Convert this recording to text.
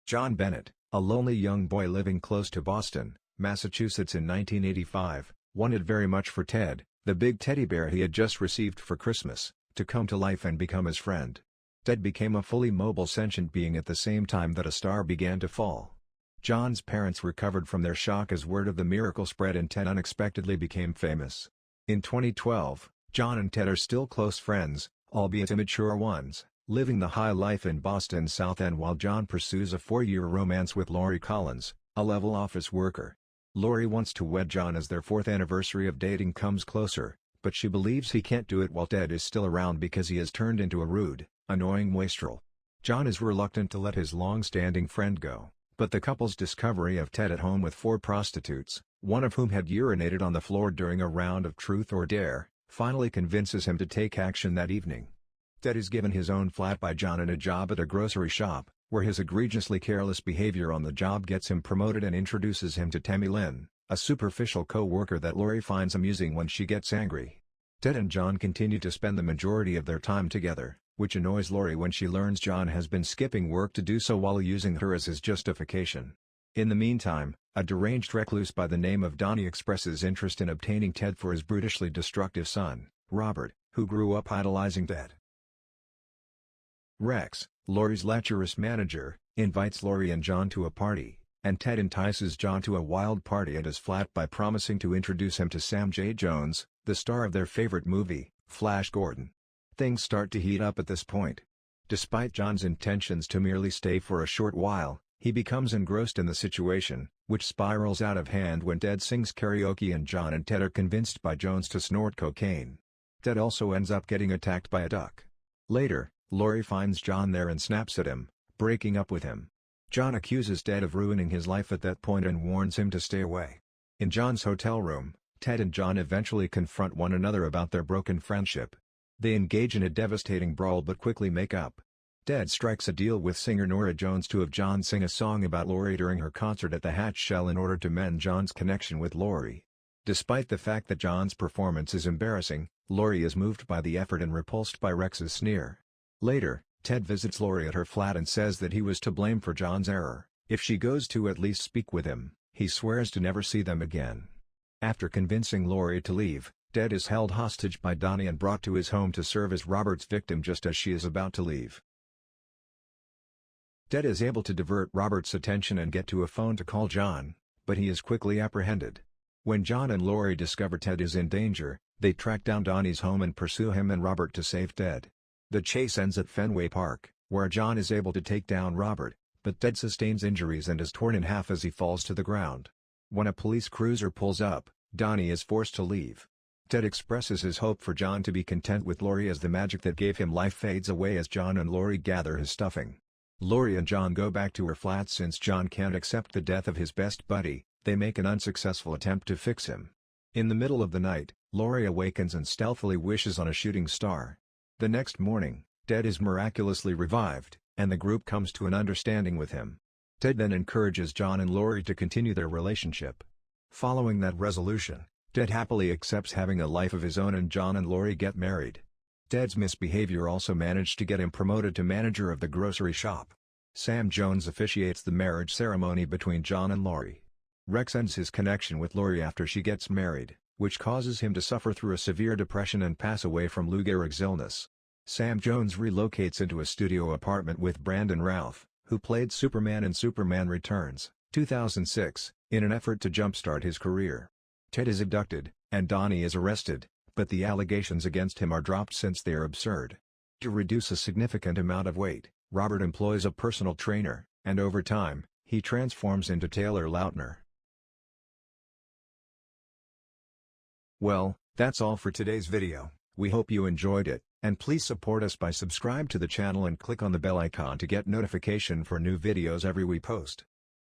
John Bennett, a lonely young boy living close to Boston, Massachusetts in 1985, wanted very much for Ted, the big teddy bear he had just received for Christmas, to come to life and become his friend. Ted became a fully mobile sentient being at the same time that a star began to fall. John's parents recovered from their shock as word of the miracle spread and Ted unexpectedly became famous. In 2012, John and Ted are still close friends, albeit immature ones, living the high life in Boston's South End while John pursues a 4-year romance with Lori Collins, a level office worker. Lori wants to wed John as their 4th anniversary of dating comes closer, but she believes he can't do it while Ted is still around because he has turned into a rude, annoying wastrel. John is reluctant to let his long-standing friend go, but the couple's discovery of Ted at home with 4 prostitutes, one of whom had urinated on the floor during a round of Truth or Dare, finally convinces him to take action that evening. Ted is given his own flat by John and a job at a grocery shop, where his egregiously careless behavior on the job gets him promoted and introduces him to Tammy Lynn, a superficial co-worker that Lori finds amusing when she gets angry. Ted and John continue to spend the majority of their time together, which annoys Lori when she learns John has been skipping work to do so while using her as his justification. In the meantime, a deranged recluse by the name of Donnie expresses interest in obtaining Ted for his brutishly destructive son, Robert, who grew up idolizing Ted. Rex, Lori's lecherous manager, invites Lori and John to a party, and Ted entices John to a wild party at his flat by promising to introduce him to Sam J. Jones, the star of their favorite movie, Flash Gordon. Things start to heat up at this point. Despite John's intentions to merely stay for a short while, he becomes engrossed in the situation, which spirals out of hand when Ted sings karaoke and John and Ted are convinced by Jones to snort cocaine. Ted also ends up getting attacked by a duck. Later, Lori finds John there and snaps at him, breaking up with him. John accuses Ted of ruining his life at that point and warns him to stay away. In John's hotel room, Ted and John eventually confront one another about their broken friendship. They engage in a devastating brawl but quickly make up. Ted strikes a deal with singer Norah Jones to have John sing a song about Lori during her concert at the Hatch Shell in order to mend John's connection with Lori. Despite the fact that John's performance is embarrassing, Lori is moved by the effort and repulsed by Rex's sneer. Later, Ted visits Lori at her flat and says that he was to blame for John's error. If she goes to at least speak with him, he swears to never see them again. After convincing Lori to leave, Ted is held hostage by Donnie and brought to his home to serve as Robert's victim just as she is about to leave. Ted is able to divert Robert's attention and get to a phone to call John, but he is quickly apprehended. When John and Lori discover Ted is in danger, they track down Donnie's home and pursue him and Robert to save Ted. The chase ends at Fenway Park, where John is able to take down Robert, but Ted sustains injuries and is torn in half as he falls to the ground. When a police cruiser pulls up, Donnie is forced to leave. Ted expresses his hope for John to be content with Lori as the magic that gave him life fades away as John and Lori gather his stuffing. Lori and John go back to her flat since John can't accept the death of his best buddy. They make an unsuccessful attempt to fix him. In the middle of the night, Lori awakens and stealthily wishes on a shooting star. The next morning, Ted is miraculously revived, and the group comes to an understanding with him. Ted then encourages John and Lori to continue their relationship. Following that resolution, Ted happily accepts having a life of his own and John and Lori get married. Ted's misbehavior also managed to get him promoted to manager of the grocery shop. Sam Jones officiates the marriage ceremony between John and Lori. Rex ends his connection with Lori after she gets married, which causes him to suffer through a severe depression and pass away from Lou Gehrig's illness. Sam Jones relocates into a studio apartment with Brandon Routh, who played Superman in Superman Returns, 2006, in an effort to jumpstart his career. Ted is abducted, and Donnie is arrested, but the allegations against him are dropped since they are absurd. To reduce a significant amount of weight, Robert employs a personal trainer, and over time, he transforms into Taylor Lautner. Well, that's all for today's video. We hope you enjoyed it, and please support us by subscribe to the channel and click on the bell icon to get notification for new videos every we post.